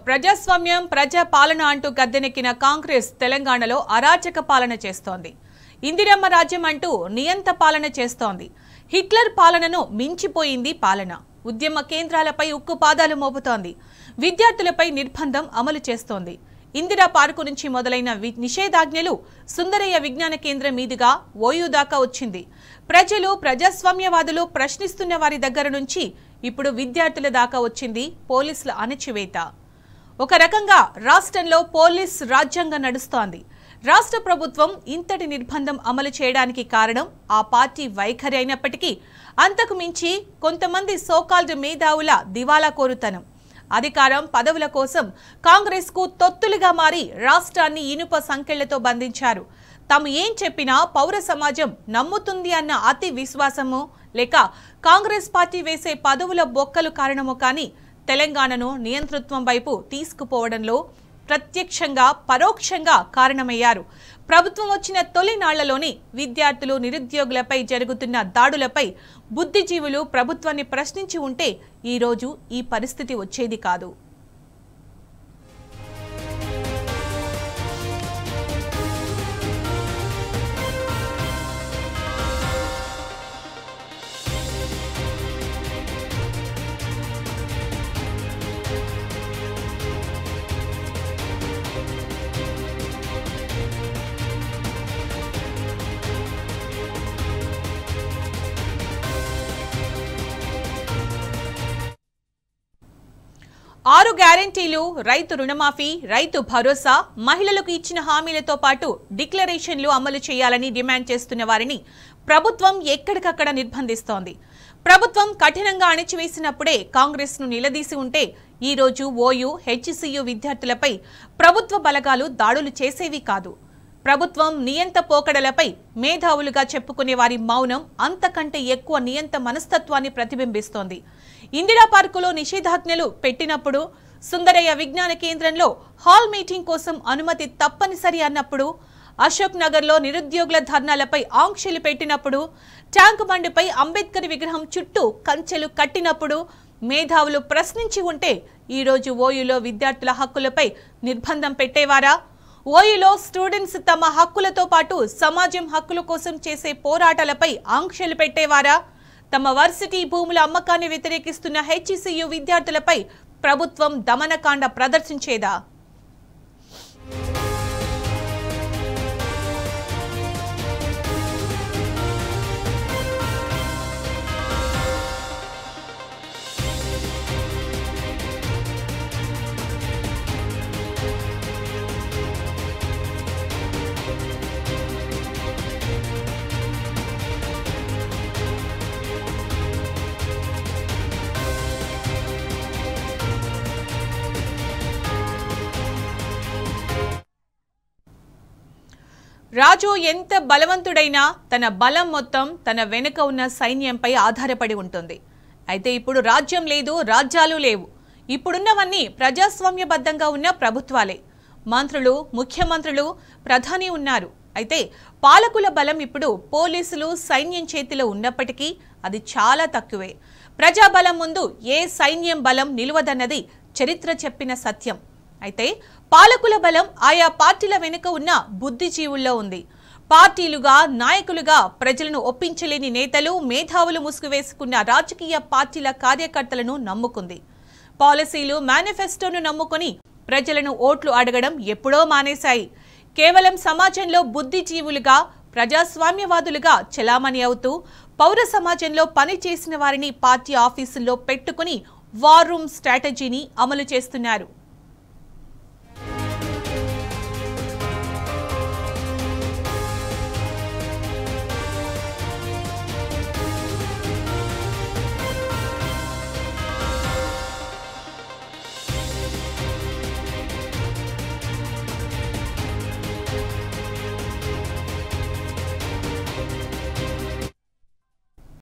ప్రజాస్వామ్యం ప్రజా పాలన అంటూ గద్దెనెక్కిన కాంగ్రెస్ తెలంగాణలో అరాచక పాలన చేస్తోంది. ఇందిరమ్మ రాజ్యం అంటూ నియంత పాలన చేస్తోంది. హిట్లర్ పాలనను మించిపోయింది పాలన. ఉద్యమ కేంద్రాలపై ఉక్కు పాదాలు మోపుతోంది. విద్యార్థులపై నిర్బంధం అమలు చేస్తోంది. ఇందిరా పార్కు నుంచి మొదలైన నిషేధాజ్ఞలు సుందరయ్య విజ్ఞాన కేంద్రం మీదుగా ఓయూ దాకా వచ్చింది. ప్రజలు ప్రజాస్వామ్యవాదులు ప్రశ్నిస్తున్న వారి దగ్గర నుంచి ఇప్పుడు విద్యార్థుల దాకా వచ్చింది పోలీసుల అణచివేత. ఒక రకంగా రాష్ట్రంలో పోలీస్ రాజ్యాంగం నడుస్తోంది. రాష్ట్ర ప్రభుత్వం ఇంతటి నిర్బంధం అమలు చేయడానికి కారణం ఆ పార్టీ వైఖరి అయినప్పటికీ అంతకు మించి కొంతమంది సోకాల్డ్ మేధావుల దివాలా కోరుతనం. అధికారం పదవుల కోసం కాంగ్రెస్ కు తొత్తులుగా మారి రాష్ట్రాన్ని ఇనుప సంకెళ్లతో బంధించారు. తాము ఏం చెప్పినా పౌర సమాజం నమ్ముతుంది అన్న అతి విశ్వాసమో లేక కాంగ్రెస్ పార్టీ వేసే పదవుల బొక్కలు కారణమో కానీ తెలంగాణను నియంతృత్వం వైపు తీసుకుపోవడంలో ప్రత్యక్షంగా పరోక్షంగా కారణమయ్యారు. ప్రభుత్వం వచ్చిన తొలి నాళ్లలోనే విద్యార్థులు నిరుద్యోగులపై జరుగుతున్న దాడులపై బుద్ధిజీవులు ప్రభుత్వాన్ని ప్రశ్నించి ఉంటే ఈరోజు ఈ పరిస్థితి వచ్చేది కాదు. ఆరు గ్యారెంటీలు, రైతు రుణమాఫీ, రైతు భరోసా, మహిళలకు ఇచ్చిన హామీలతో పాటు డిక్లరేషన్లు అమలు చేయాలని డిమాండ్ చేస్తున్న వారిని ప్రభుత్వం ఎక్కడికక్కడ నిర్బంధిస్తోంది. ప్రభుత్వం కఠినంగా అణిచివేసినప్పుడే కాంగ్రెస్ ను నిలదీసి ఉంటే ఈ రోజు ఓయూ, హెచ్సియు విద్యార్థులపై ప్రభుత్వ బలగాలు దాడులు చేసేవి కాదు. ప్రభుత్వం నియంత పోకడలపై మేధావులుగా చెప్పుకునే వారి మౌనం అంతకంటే ఎక్కువ నియంత మనస్తత్వాన్ని ప్రతిబింబిస్తోంది. ఇందిరా పార్కులో నిషేధాజ్ఞలు పెట్టినప్పుడు, సుందరయ్య విజ్ఞాన కేంద్రంలో హాల్ మీటింగ్ కోసం అనుమతి తప్పనిసరి అన్నప్పుడు, అశోక్ నగర్లో నిరుద్యోగుల ధర్నాలపై ఆంక్షలు పెట్టినప్పుడు, ట్యాంకు బండిపై అంబేద్కర్ విగ్రహం చుట్టూ కంచెలు కట్టినప్పుడు మేధావులు ప్రశ్నించి ఉంటే ఈరోజు ఓయూలో విద్యార్థుల హక్కులపై నిర్బంధం పెట్టేవారా? ఓయూలో స్టూడెంట్స్ తమ హక్కులతో పాటు సమాజం హక్కుల కోసం చేసే పోరాటాలపై ఆంక్షలు పెట్టేవారా? తమ వర్సిటీ భూముల అమ్మకాన్ని వ్యతిరేకిస్తున్న హెచ్సియు విద్యార్థులపై ప్రభుత్వం దమనకాండ ప్రదర్శించేదా? రాజు ఎంత బలవంతుడైనా తన బలం మొత్తం తన వెనుక ఉన్న సైన్యంపై ఆధారపడి ఉంటుంది. అయితే ఇప్పుడు రాజ్యం లేదు, రాజ్యాలు లేవు. ఇప్పుడున్నవన్నీ ప్రజాస్వామ్యబద్ధంగా ఉన్న ప్రభుత్వాలే. మంత్రులు, ముఖ్యమంత్రులు, ప్రధాని ఉన్నారు. అయితే పాలకుల బలం ఇప్పుడు పోలీసులు, సైన్యం చేతిలో ఉన్నప్పటికీ అది చాలా తక్కువే. ప్రజాబలం ముందు ఏ సైన్యం బలం నిలువదన్నది చరిత్ర చెప్పిన సత్యం. అయితే పాలకుల బలం ఆయా పార్టీల వెనుక ఉన్న బుద్ధిజీవుల్లో ఉంది. పార్టీలుగా, నాయకులుగా ప్రజలను ఒప్పించలేని నేతలు, మేధావులు ముసుగు వేసుకున్న రాజకీయ పార్టీల కార్యకర్తలను నమ్ముకుంది. పాలసీలు, మేనిఫెస్టోను నమ్ముకుని ప్రజలను ఓట్లు అడగడం ఎప్పుడో మానేశాయి. కేవలం సమాజంలో బుద్ధిజీవులుగా, ప్రజాస్వామ్యవాదులుగా చలామణి అవుతూ పౌర సమాజంలో పనిచేసిన వారిని పార్టీ ఆఫీసుల్లో పెట్టుకుని వార్ రూమ్ స్ట్రాటజీని అమలు చేస్తున్నారు.